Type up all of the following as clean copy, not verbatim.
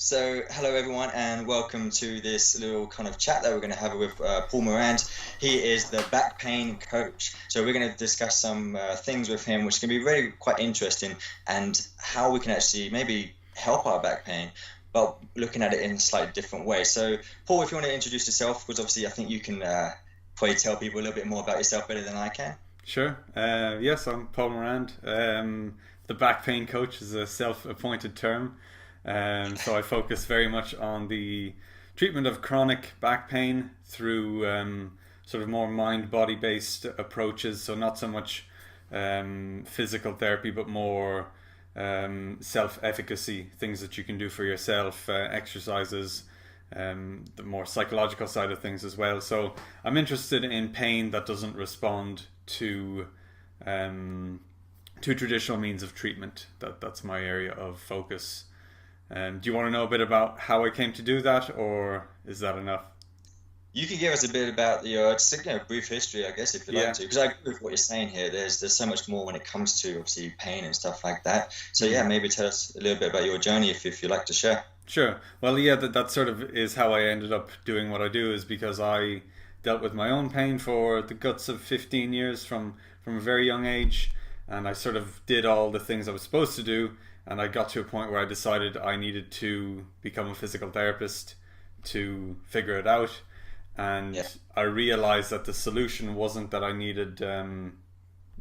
So hello everyone and welcome to this little kind of chat that we're going to have with Paul Morand. He is the back pain coach. So we're going to discuss some things with him which can be really quite interesting, and how we can actually maybe help our back pain, but looking at it in a slightly different way. So Paul, if you want to introduce yourself, because obviously I think you can probably tell people a little bit more about yourself better than I can. Sure. Yes, I'm Paul Morand. The back pain coach is a self-appointed term. So I focus very much on the treatment of chronic back pain through sort of more mind-body based approaches. So not so much physical therapy, but more self-efficacy, things that you can do for yourself, exercises, the more psychological side of things as well. So I'm interested in pain that doesn't respond to traditional means of treatment. That's my area of focus. Do you want to know a bit about how I came to do that, or is that enough? You can give us a bit about the just brief history, I guess, if you like Yeah. to, because I agree with what you're saying here. There's so much more when it comes to obviously pain and stuff like that. So yeah, maybe tell us a little bit about your journey if you like to share. Sure. Well, yeah, that sort of is how I ended up doing what I do, is because I dealt with my own pain for the guts of 15 years from a very young age, and I sort of did all the things I was supposed to do, and I got to a point where I decided I needed to become a physical therapist to figure it out. And Yeah, I realized that the solution wasn't that I needed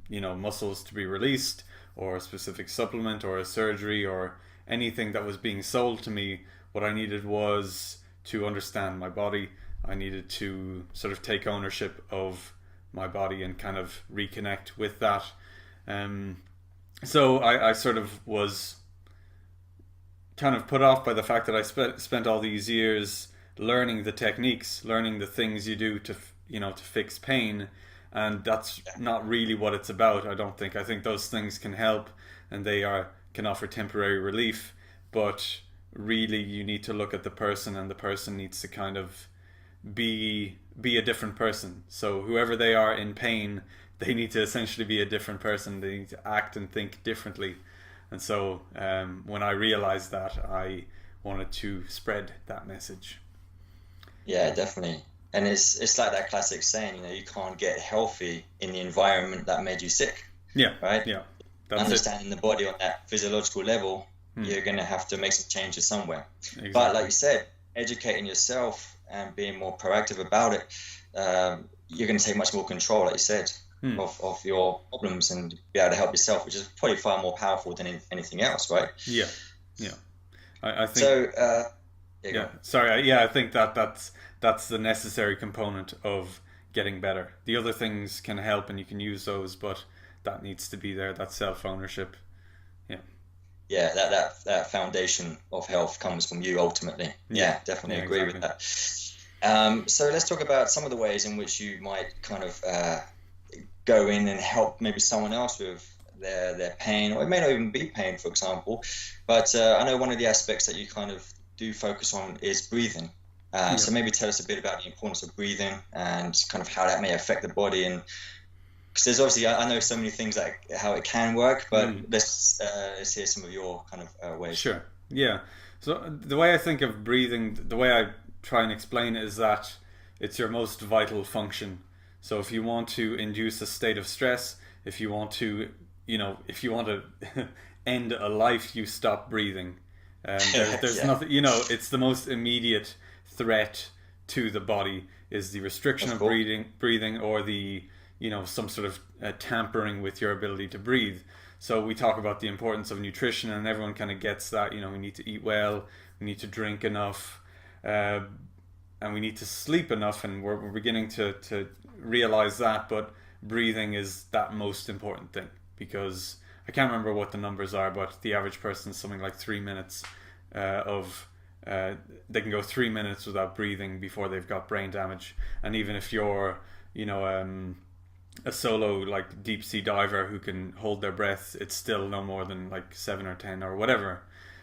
muscles to be released, or a specific supplement, or a surgery, or anything that was being sold to me. What I needed was to understand my body. I needed to sort of take ownership of my body and kind of reconnect with that. So I sort of was kind of put off by the fact that I spent all these years learning the techniques, learning the things you do to to fix pain, and that's yeah, not really what it's about. I don't think. I think those things can help, and they are can offer temporary relief, but really you need to look at the person, and the person needs to kind of be a different person. So whoever they are in pain, they need to essentially be a different person. They need to act and think differently. And so when I realized that, I wanted to spread that message. yeah, definitely. And it's like that classic saying, you can't get healthy in the environment that made you sick, Yeah, right? yeah, that's it. Understanding the body on that physiological level, Hmm, you're gonna have to make some changes somewhere. But like exactly. you said, educating yourself and being more proactive about it, you're going to take much more control, like you said, Hmm, of your problems and be able to help yourself, which is probably far more powerful than anything else, right? yeah, yeah. I think. So, yeah, go Yeah, on. sorry. Yeah, I think that's the necessary component of getting better. The other things can help, and you can use those, but that needs to be there. That self ownership. Yeah, Yeah, that foundation of health comes from you ultimately. yeah, Yeah, definitely yeah. agree with Exactly. that. So let's talk about some of the ways in which you might kind of go in and help maybe someone else with their pain, or it may not even be pain, for example. But I know one of the aspects that you kind of do focus on is breathing. Yeah. So maybe tell us a bit about the importance of breathing and kind of how that may affect the body. And because there's obviously, I know so many things like how it can work, but Mm. let's hear some of your kind of ways. Sure. Yeah. So the way I think of breathing, the way I try and explain it is that it's your most vital function. So if you want to induce a state of stress, if you want to, if you want to end a life, you stop breathing. There's Yeah, nothing, it's the most immediate threat to the body is the restriction of of course. breathing, or the, some sort of tampering with your ability to breathe. So we talk about the importance of nutrition, and everyone kind of gets that. We need to eat well, we need to drink enough, uh, and we need to sleep enough, and we're beginning to realize that. But breathing is that most important thing, because I can't remember what the numbers are, but the average person is something like 3 minutes of they can go 3 minutes without breathing before they've got brain damage. And even if you're, you know, a solo like deep sea diver who can hold their breath, it's still no more than like 7 or 10 or whatever.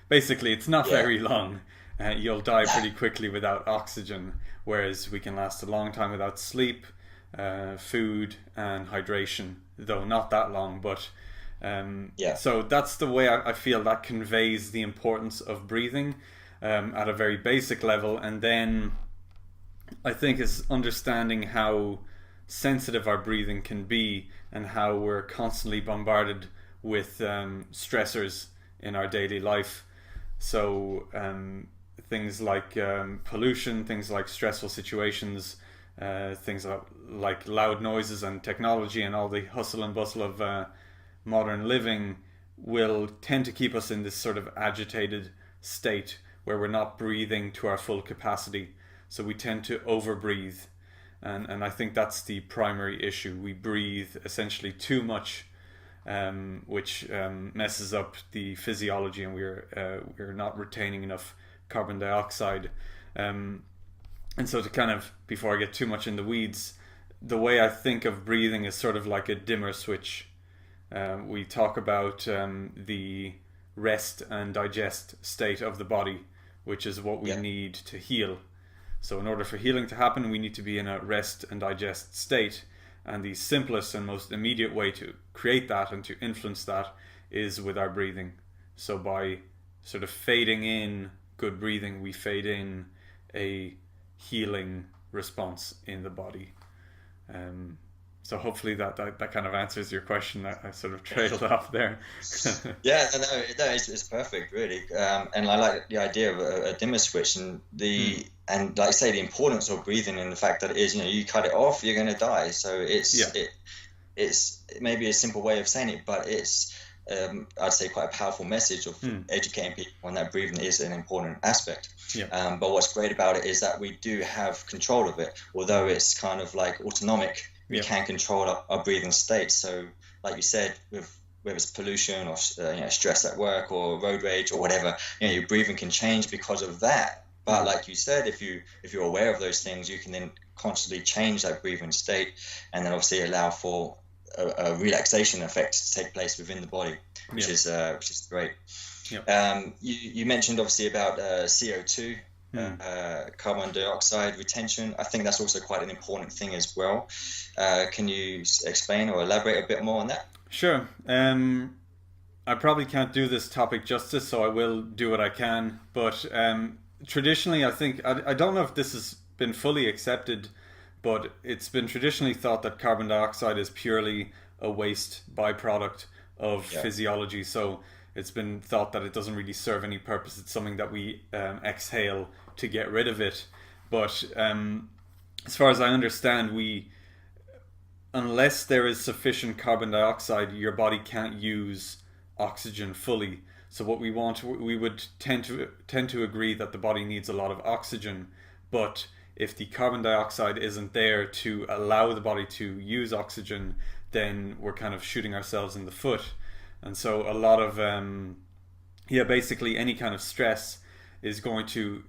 Basically, it's not Yeah. very long. You'll die pretty quickly without oxygen, whereas we can last a long time without sleep, food, and hydration. Though not that long, but Yeah. so that's the way I feel that conveys the importance of breathing. at a very basic level, and then I think is understanding how sensitive our breathing can be and how we're constantly bombarded with stressors in our daily life. So things like pollution, things like stressful situations, things like loud noises and technology and all the hustle and bustle of modern living will tend to keep us in this sort of agitated state where we're not breathing to our full capacity. So we tend to overbreathe. And I think that's the primary issue. We breathe essentially too much, which messes up the physiology, and we're not retaining enough carbon dioxide. And so to kind of, before I get too much in the weeds, the way I think of breathing is sort of like a dimmer switch. We talk about the rest and digest state of the body, which is what we need to heal. So in order for healing to happen, we need to be in a rest and digest state. And the simplest and most immediate way to create that and to influence that is with our breathing. So by sort of fading in good breathing, we fade in a healing response in the body. So hopefully that kind of answers your question. I sort of trailed off there. Yeah, no, it's perfect, really. And I like the idea of a dimmer switch, and and like I say, the importance of breathing, and the fact that it is, you cut it off, you're going to die. So it's maybe a simple way of saying it, but it's I'd say quite a powerful message of educating people on that breathing is an important aspect. But what's great about it is that we do have control of it, although it's kind of like autonomic. We can control our breathing state. So, like you said, with whether it's pollution or stress at work or road rage or whatever, your breathing can change because of that. But like you said, if you're aware of those things, you can then constantly change that breathing state, and then obviously allow for a relaxation effect to take place within the body, which is great. You mentioned obviously about CO2. Carbon dioxide retention. I think that's also quite an important thing as well. Can you explain or elaborate a bit more on that? Sure. I probably can't do this topic justice, so I will do what I can. But traditionally, I think, I don't know if this has been fully accepted, but it's been traditionally thought that carbon dioxide is purely a waste byproduct of physiology. So it's been thought that it doesn't really serve any purpose. It's something that we exhale to get rid of it. But as far as I understand, unless there is sufficient carbon dioxide, your body can't use oxygen fully. So what we would tend to agree that the body needs a lot of oxygen, but if the carbon dioxide isn't there to allow the body to use oxygen, then we're kind of shooting ourselves in the foot. And so a lot of basically any kind of stress is going to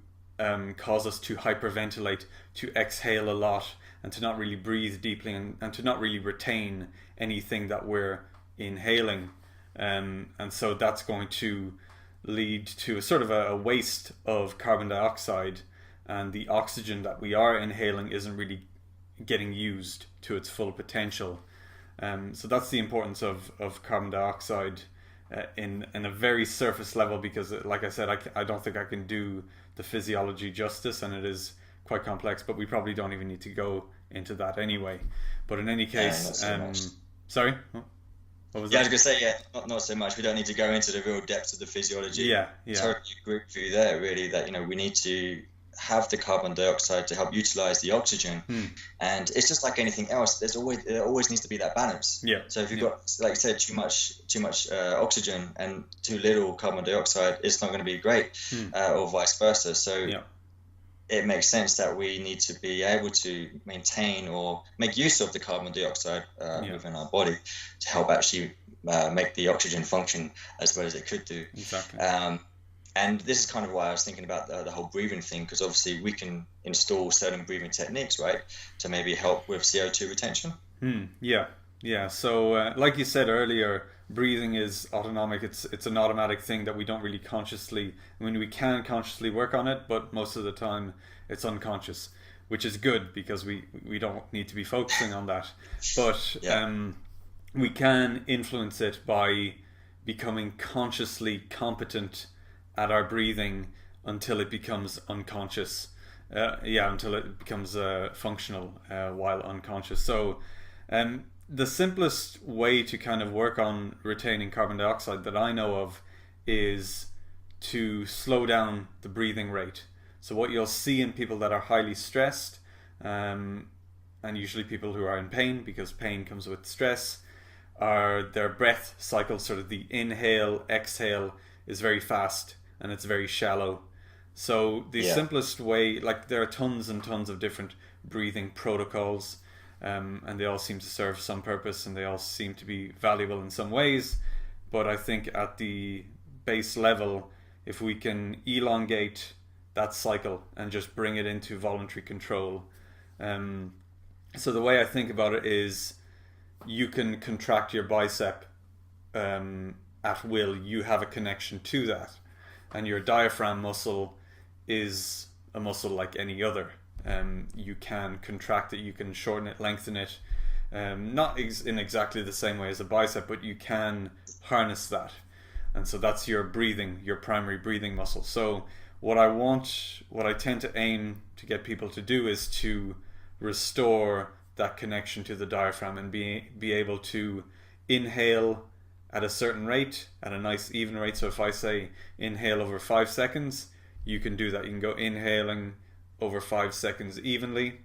cause us to hyperventilate, to exhale a lot, and to not really breathe deeply, and to not really retain anything that we're inhaling. And so that's going to lead to a sort of a waste of carbon dioxide, and the oxygen that we are inhaling isn't really getting used to its full potential. So that's the importance of carbon dioxide in a very surface level, because like I said, I don't think I can do the physiology justice, and it is quite complex, but we probably don't even need to go into that anyway. But in any case, sorry? What was that? I was going to say, not so much. We don't need to go into the real depths of the physiology. Totally agree with you there, really, that we need to have the carbon dioxide to help utilize the oxygen, and it's just like anything else. There always needs to be that balance. So if you've got, like you said, too much oxygen and too little carbon dioxide, it's not going to be great, or vice versa. So it makes sense that we need to be able to maintain or make use of the carbon dioxide within our body to help actually make the oxygen function as well as it could do. Exactly. And this is kind of why I was thinking about the whole breathing thing, because obviously we can install certain breathing techniques, right, to maybe help with CO2 retention. Yeah. So like you said earlier, breathing is autonomic. It's an automatic thing that we don't really consciously, we can consciously work on it, but most of the time it's unconscious, which is good because we don't need to be focusing on that. But we can influence it by becoming consciously competent at our breathing until it becomes unconscious. Until it becomes functional while unconscious. So the simplest way to kind of work on retaining carbon dioxide that I know of is to slow down the breathing rate. So what you'll see in people that are highly stressed, and usually people who are in pain, because pain comes with stress, are their breath cycle, sort of the inhale, exhale is very fast and it's very shallow. So the simplest way, like there are tons and tons of different breathing protocols, and they all seem to serve some purpose and they all seem to be valuable in some ways. But I think at the base level, if we can elongate that cycle and just bring it into voluntary control. So the way I think about it is you can contract your bicep at will. You have a connection to that. And your diaphragm muscle is a muscle like any other. You can contract it, you can shorten it, lengthen it, not in exactly the same way as a bicep, but you can harness that. And so that's your breathing, your primary breathing muscle. So what I tend to aim to get people to do is to restore that connection to the diaphragm and be able to inhale at a certain rate, at a nice even rate. So if I say inhale over 5 seconds, you can do that. You can go inhaling over 5 seconds evenly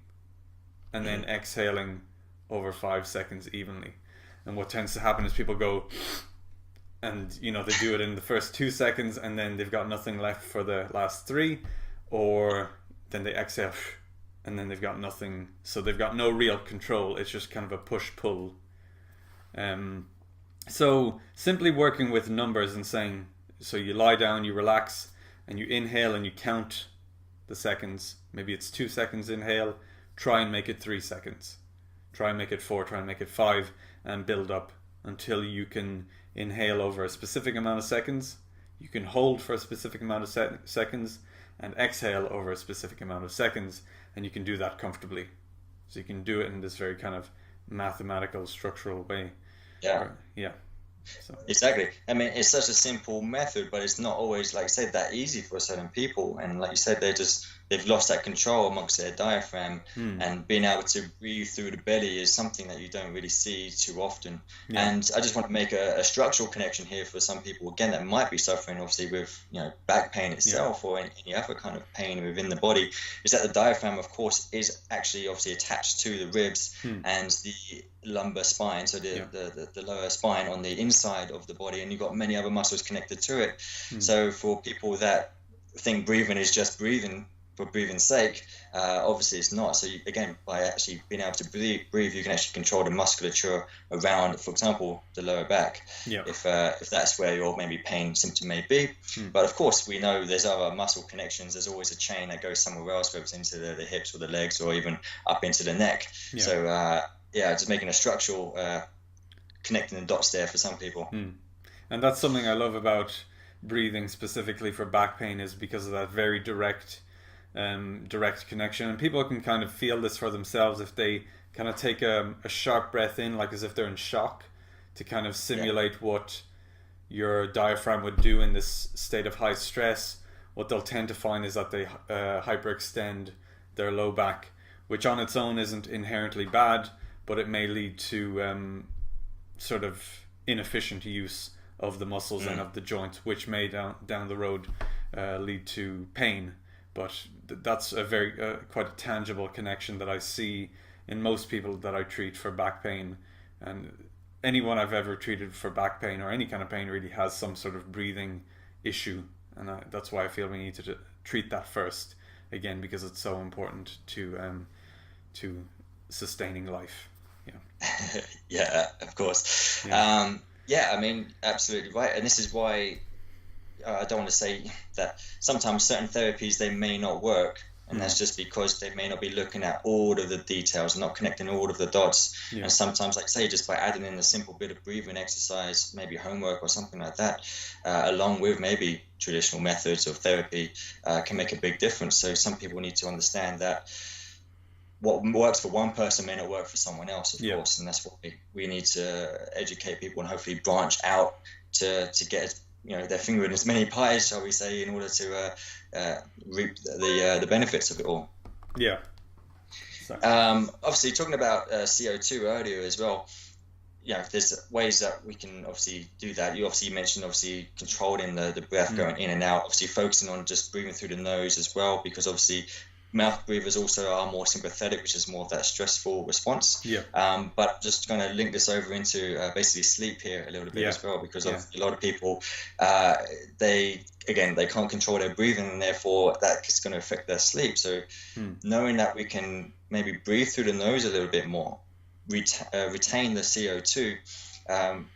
and then exhaling over 5 seconds evenly. And what tends to happen is people go and they do it in the first 2 seconds and then they've got nothing left for the last 3, or then they exhale and then they've got nothing, so they've got no real control. It's just kind of a push-pull. So simply working with numbers and saying, so you lie down, you relax, and you inhale and you count the seconds. Maybe it's 2 seconds inhale, try and make it 3 seconds. Try and make it 4, try and make it 5, and build up until you can inhale over a specific amount of seconds. You can hold for a specific amount of seconds and exhale over a specific amount of seconds, and you can do that comfortably. So you can do it in this very kind of mathematical, structural way. So. Exactly. I mean, it's such a simple method, but it's not always, like I said, that easy for certain people. And like you said, they've lost that control amongst their diaphragm, and being able to breathe through the belly is something that you don't really see too often. And I just want to make a structural connection here for some people, again, that might be suffering obviously with back pain itself or any other kind of pain within the body, is that the diaphragm, of course, is actually obviously attached to the ribs and the lumbar spine, so the lower spine on the inside of the body, and you've got many other muscles connected to it. So for people that think breathing is just breathing for breathing's sake, obviously it's not. So again, by actually being able to breathe, you can actually control the musculature around, for example, the lower back, if that's where your maybe pain symptom may be. But of course, we know there's other muscle connections. There's always a chain that goes somewhere else, whether it's into the hips or the legs or even up into the neck. So just making a structural connecting the dots there for some people. And that's something I love about breathing specifically for back pain, is because of that very direct connection. And people can kind of feel this for themselves if they kind of take a sharp breath in, like as if they're in shock, to kind of simulate what your diaphragm would do in this state of high stress. What they'll tend to find is that they hyperextend their low back, which on its own isn't inherently bad, but it may lead to sort of inefficient use of the muscles and of the joints, which may down the road lead to pain. But that's a very quite a tangible connection that I see in most people that I treat for back pain. And anyone I've ever treated for back pain or any kind of pain really has some sort of breathing issue, and that's why I feel we need to treat that first, again, because it's so important to sustaining life. Of course. I mean, absolutely right. And this is why I don't want to say that sometimes certain therapies, they may not work, and that's just because they may not be looking at all of the details, not connecting all of the dots. And sometimes, like say, just by adding in a simple bit of breathing exercise, maybe homework or something like that, along with maybe traditional methods of therapy, can make a big difference. So some people need to understand that what works for one person may not work for someone else, of course, and that's what we need to educate people and hopefully branch out to get their finger in as many pies, shall we say, in order to reap the benefits of it all. Yeah. Obviously, talking about CO2 earlier as well. There's ways that we can obviously do that. You obviously mentioned controlling the breath going in and out, obviously focusing on just breathing through the nose as well, because obviously mouth breathers also are more sympathetic, which is more of that stressful response. Yeah. But just going to link this over into basically sleep here a little bit as well, because a lot of people, they can't control their breathing, and therefore that's going to affect their sleep. So knowing that we can maybe breathe through the nose a little bit more, retain the CO2,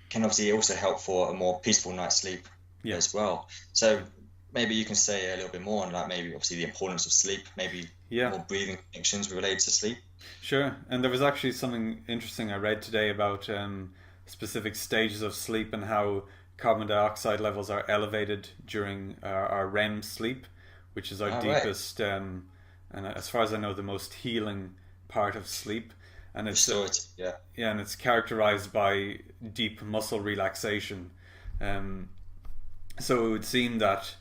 can obviously also help for a more peaceful night's sleep as well. So maybe you can say a little bit more on that, maybe obviously the importance of sleep, maybe more breathing connections related to sleep. Sure. And there was actually something interesting I read today about specific stages of sleep and how carbon dioxide levels are elevated during our REM sleep, which is our deepest and as far as I know, the most healing part of sleep. And it's and it's characterized by deep muscle relaxation. So it would seem that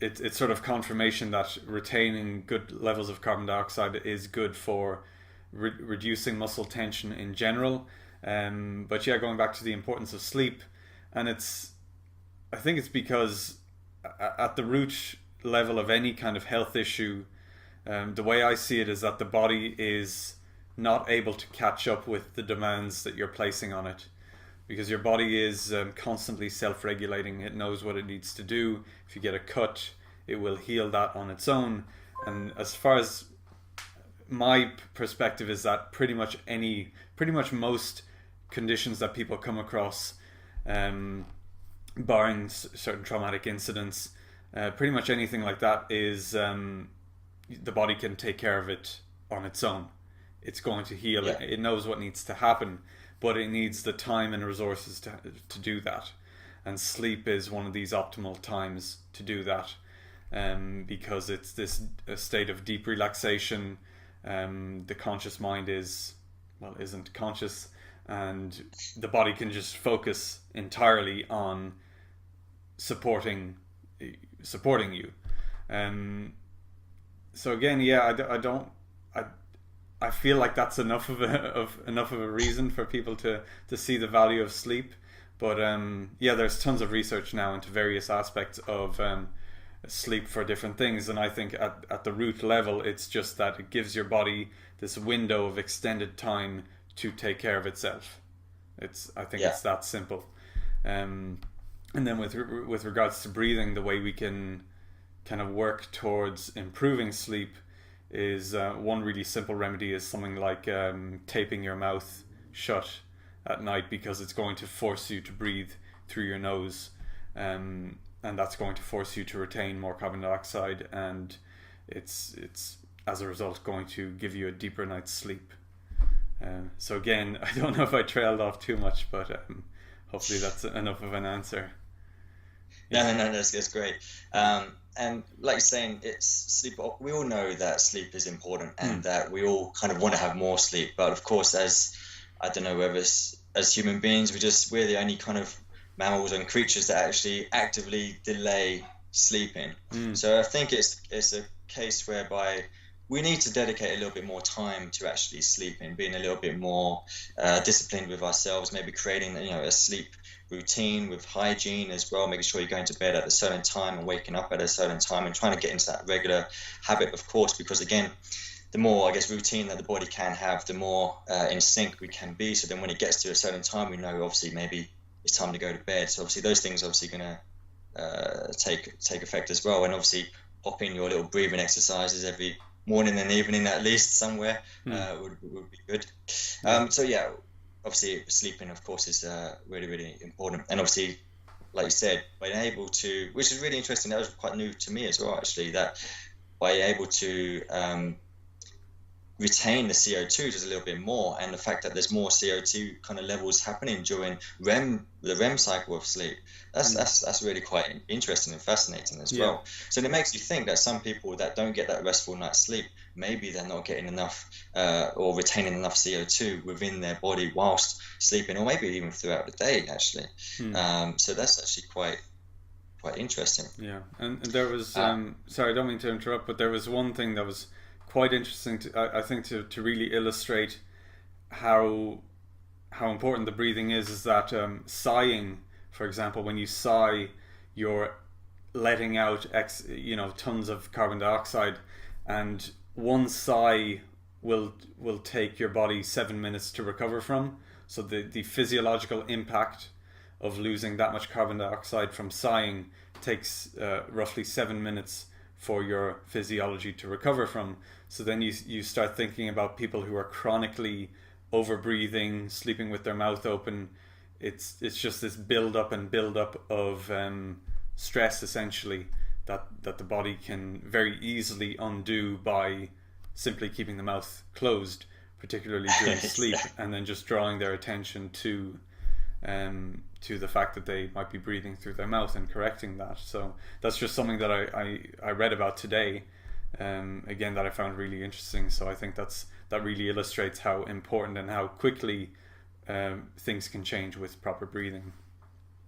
it's sort of confirmation that retaining good levels of carbon dioxide is good for reducing muscle tension in general. But going back to the importance of sleep, and I think it's because at the root level of any kind of health issue, the way I see it is that the body is not able to catch up with the demands that you're placing on it, because your body is constantly self-regulating. It knows what it needs to do. If you get a cut, it will heal that on its own. And as far as my perspective is that pretty much most conditions that people come across, barring certain traumatic incidents, pretty much anything like that is the body can take care of it on its own. It's going to heal. It knows what needs to happen, but it needs the time and resources to do that. And sleep is one of these optimal times to do that, because it's this state of deep relaxation. The conscious mind isn't conscious, and the body can just focus entirely on supporting you. So again, I feel like that's enough of a reason for people to see the value of sleep. But there's tons of research now into various aspects of sleep for different things, and I think at the root level, it's just that it gives your body this window of extended time to take care of itself. It's that simple. And then with regards to breathing, the way we can kind of work towards improving sleep is one really simple remedy is something like taping your mouth shut at night, because it's going to force you to breathe through your nose, and that's going to force you to retain more carbon dioxide, and it's as a result going to give you a deeper night's sleep. So again, I don't know if I trailed off too much, but hopefully that's enough of an answer. No, that's great. And like you're saying, it's sleep. We all know that sleep is important, and that we all kind of want to have more sleep. But of course, as human beings, we're the only kind of mammals and creatures that actually actively delay sleeping. So I think it's a case whereby we need to dedicate a little bit more time to actually sleeping, being a little bit more disciplined with ourselves, maybe creating a sleep routine with hygiene as well, making sure you're going to bed at a certain time and waking up at a certain time, and trying to get into that regular habit, of course, because again, the more routine that the body can have, the more in sync we can be. So then when it gets to a certain time, we know obviously maybe it's time to go to bed. So obviously those things are obviously going to take effect as well, and obviously pop in your little breathing exercises every morning and evening at least somewhere would be good. Obviously sleeping, of course, is really, really important. And obviously, like you said, being able to, which is really interesting, that was quite new to me as well, actually, that by able to retain the CO2 just a little bit more, and the fact that there's more CO2 kind of levels happening during the REM cycle of sleep, that's really quite interesting and fascinating as well. So it makes you think that some people that don't get that restful night's sleep, maybe they're not getting enough or retaining enough CO2 within their body whilst sleeping, or maybe even throughout the day actually. So that's actually quite interesting. Yeah, and there was sorry, I don't mean to interrupt, but there was one thing that was quite interesting I think to really illustrate how important the breathing is that sighing, for example, when you sigh, you're letting out tons of carbon dioxide, and one sigh will take your body 7 minutes to recover from. So the physiological impact of losing that much carbon dioxide from sighing takes roughly 7 minutes for your physiology to recover from. So then you start thinking about people who are chronically over breathing, sleeping with their mouth open. It's just this build up of stress, essentially, that the body can very easily undo by simply keeping the mouth closed, particularly during sleep, and then just drawing their attention to the fact that they might be breathing through their mouth and correcting that. So that's just something that I read about today, again, that I found really interesting. So I think that really illustrates how important and how quickly things can change with proper breathing.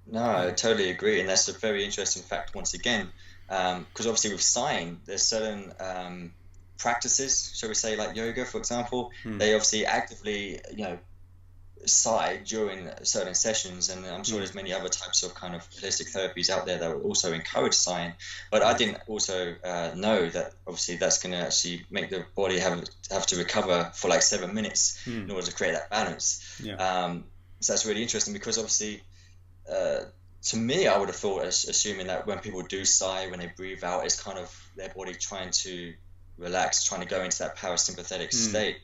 No, I totally agree, and that's a very interesting fact once again, because obviously with sighing, there's certain practices, shall we say, like yoga, for example. They obviously actively, sigh during certain sessions, and I'm sure there's many other types of kind of holistic therapies out there that will also encourage sighing. But I didn't also know that obviously that's going to actually make the body have to recover for like 7 minutes in order to create that balance. So that's really interesting, because obviously to me, I would have thought, assuming that when people do sigh, when they breathe out, it's kind of their body trying to relax, trying to go into that parasympathetic state.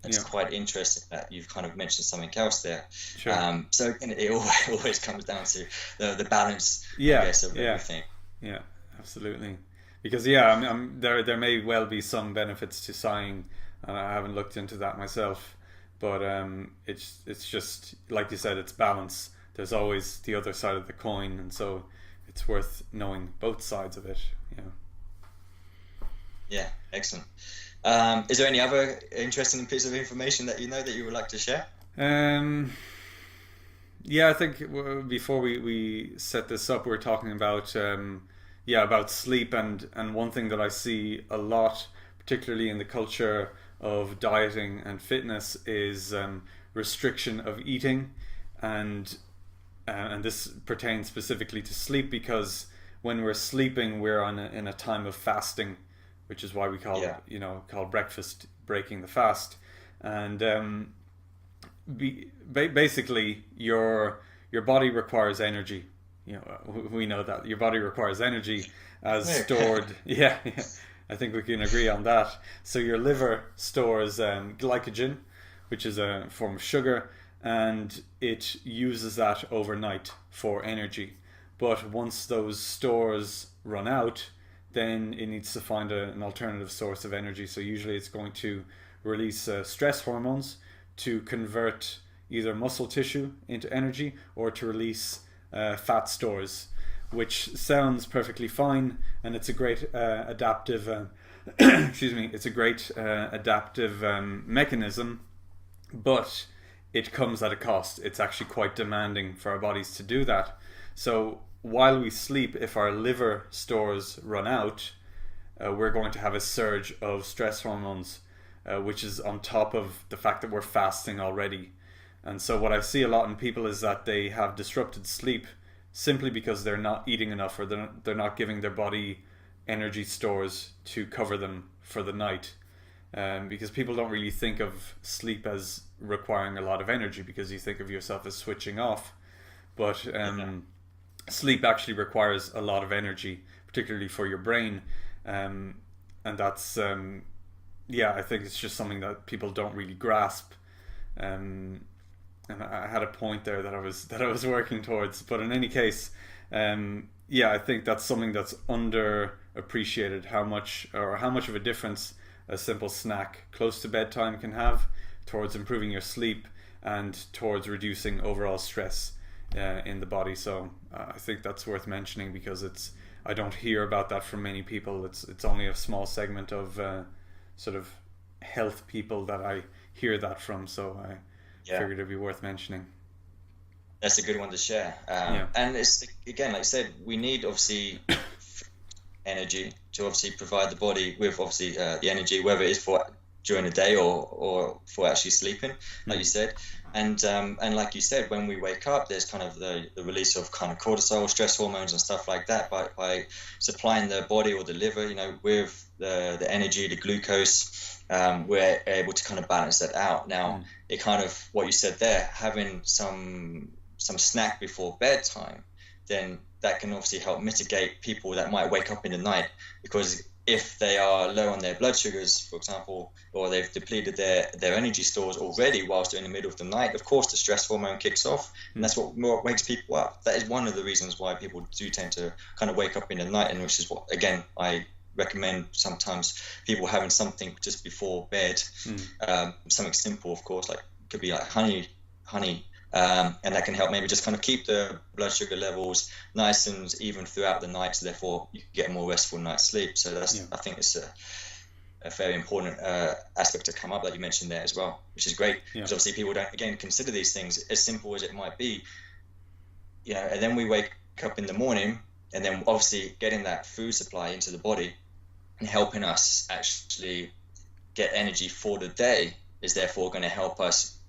It's quite interesting that you've kind of mentioned something else there. Sure. So again, it always comes down to the balance, I guess, of everything. Yeah, absolutely. Because there may well be some benefits to sighing, and I haven't looked into that myself. But it's just like you said, it's balance. There's always the other side of the coin, and so it's worth knowing both sides of it. Yeah, excellent. Is there any other interesting piece of information that you would like to share? Yeah, I think before we set this up, we're talking about about sleep, and one thing that I see a lot, particularly in the culture of dieting and fitness, is restriction of eating, and this pertains specifically to sleep, because when we're sleeping, we're in a time of fasting, which is why we call breakfast breaking the fast. And basically your body requires energy. We know that your body requires energy as stored. Yeah, I think we can agree on that. So your liver stores glycogen, which is a form of sugar, and it uses that overnight for energy. But once those stores run out, then it needs to find an alternative source of energy. So usually it's going to release stress hormones to convert either muscle tissue into energy, or to release fat stores, which sounds perfectly fine, and it's a great adaptive it's a great adaptive mechanism, but it comes at a cost. It's actually quite demanding for our bodies to do that. So while we sleep, if our liver stores run out, we're going to have a surge of stress hormones, which is on top of the fact that we're fasting already. And so what I see a lot in people is that they have disrupted sleep simply because they're not eating enough, or they're not giving their body energy stores to cover them for the night. Because people don't really think of sleep as requiring a lot of energy, because you think of yourself as switching off. But sleep actually requires a lot of energy, particularly for your brain, and that's I think it's just something that people don't really grasp. And I had a point there that I was working towards, but in any case, I think that's something that's underappreciated, how much of a difference a simple snack close to bedtime can have towards improving your sleep and towards reducing overall stress in the body. So I think that's worth mentioning, because I don't hear about that from many people. It's only a small segment of sort of health people that I hear that from. So I figured it'd be worth mentioning. That's a good one to share. And it's, again, like I said, we need obviously energy to obviously provide the body with obviously the energy, whether it is for during the day or for actually sleeping, like you said. And like you said, when we wake up, there's kind of the release of kind of cortisol, stress hormones and stuff like that by supplying the body or the liver, with the energy, the glucose. We're able to kind of balance that out. Now, it kind of, what you said there, having some snack before bedtime, then that can obviously help mitigate people that might wake up in the night, because if they are low on their blood sugars, for example, or they've depleted their energy stores already whilst they're in the middle of the night, of course the stress hormone kicks off, and that's what wakes people up. That is one of the reasons why people do tend to kind of wake up in the night, and which is what, again, I recommend sometimes people having something just before bed, something simple, of course, like could be like honey, and that can help maybe just kind of keep the blood sugar levels nice and even throughout the night, so therefore you get a more restful night's sleep. So that's I think it's a very important aspect to come up that you mentioned there as well, which is great, because obviously people don't, again, consider these things, as simple as it might be, and then we wake up in the morning, and then obviously getting that food supply into the body and helping us actually get energy for the day is therefore going to help us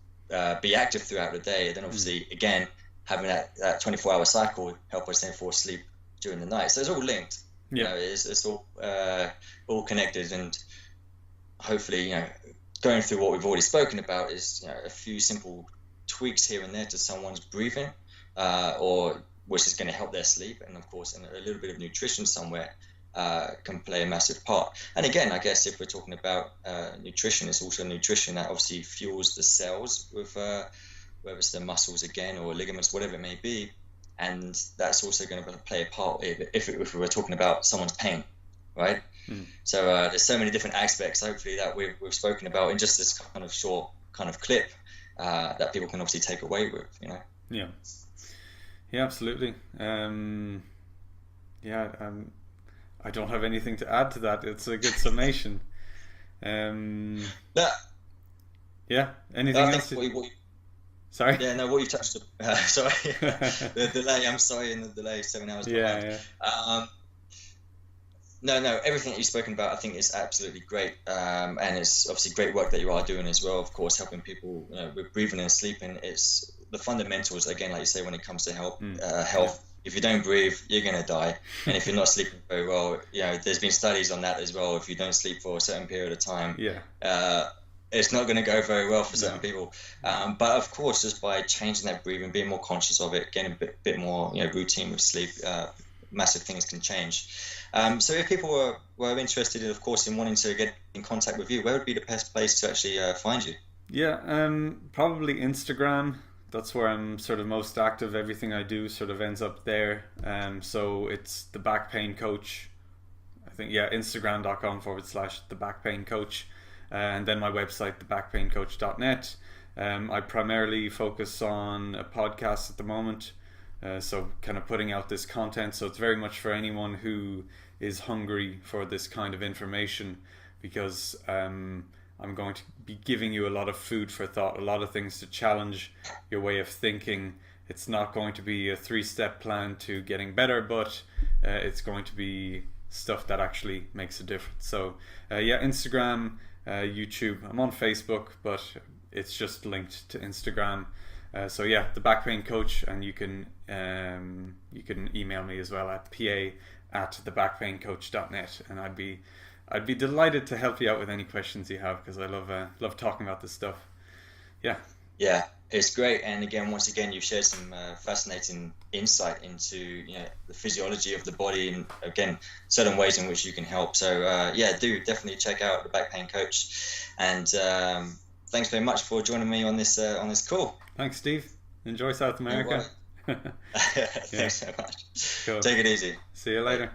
be active throughout the day. And then obviously, again, having that 24-hour cycle help us therefore sleep during the night. So it's all linked. It's all connected, and hopefully, going through what we've already spoken about is a few simple tweaks here and there to someone's breathing, or which is going to help their sleep, and of course, and a little bit of nutrition somewhere can play a massive part. And again, I guess if we're talking about nutrition, it's also nutrition that obviously fuels the cells with whether it's the muscles again or ligaments, whatever it may be, and that's also going to play a part if we were talking about someone's pain, right? So there's so many different aspects, hopefully, that we've spoken about in just this kind of short kind of clip that people can obviously take away with, Yeah, absolutely. I don't have anything to add to that. It's a good summation. Anything else? Sorry? Yeah, no, what you touched on. Sorry. The delay, I'm sorry in the delay, 7 hours behind. No, everything that you've spoken about I think is absolutely great. And it's obviously great work that you are doing as well, of course, helping people with breathing and sleeping. It's the fundamentals, again, like you say, when it comes to health. If you don't breathe, you're going to die. And if you're not sleeping very well, there's been studies on that as well. If you don't sleep for a certain period of time, it's not going to go very well for certain people. But of course, just by changing that breathing, being more conscious of it, getting a bit more routine with sleep, massive things can change. So if people were interested, of course, in wanting to get in contact with you, where would be the best place to actually find you? Probably Instagram. That's where I'm sort of most active. Everything I do sort of ends up there. So it's the Back Pain Coach. I think, Instagram.com/the Back Pain Coach. And then my website, thebackpaincoach.net. I primarily focus on a podcast at the moment. So kind of putting out this content. So it's very much for anyone who is hungry for this kind of information, because I'm going to be giving you a lot of food for thought, a lot of things to challenge your way of thinking. It's not going to be a 3-step plan to getting better, but it's going to be stuff that actually makes a difference. So Instagram, YouTube. I'm on Facebook, but it's just linked to Instagram. The Back Pain Coach, and you can email me as well at pa@thebackpaincoach.net, and I'd be delighted to help you out with any questions you have, because I love talking about this stuff. Yeah, it's great. And once again, you've shared some fascinating insight into the physiology of the body, and again, certain ways in which you can help. So do definitely check out the Back Pain Coach. And thanks very much for joining me on this call. Thanks, Steve. Enjoy South America. Thanks so much. Cool. Take it easy. See you later.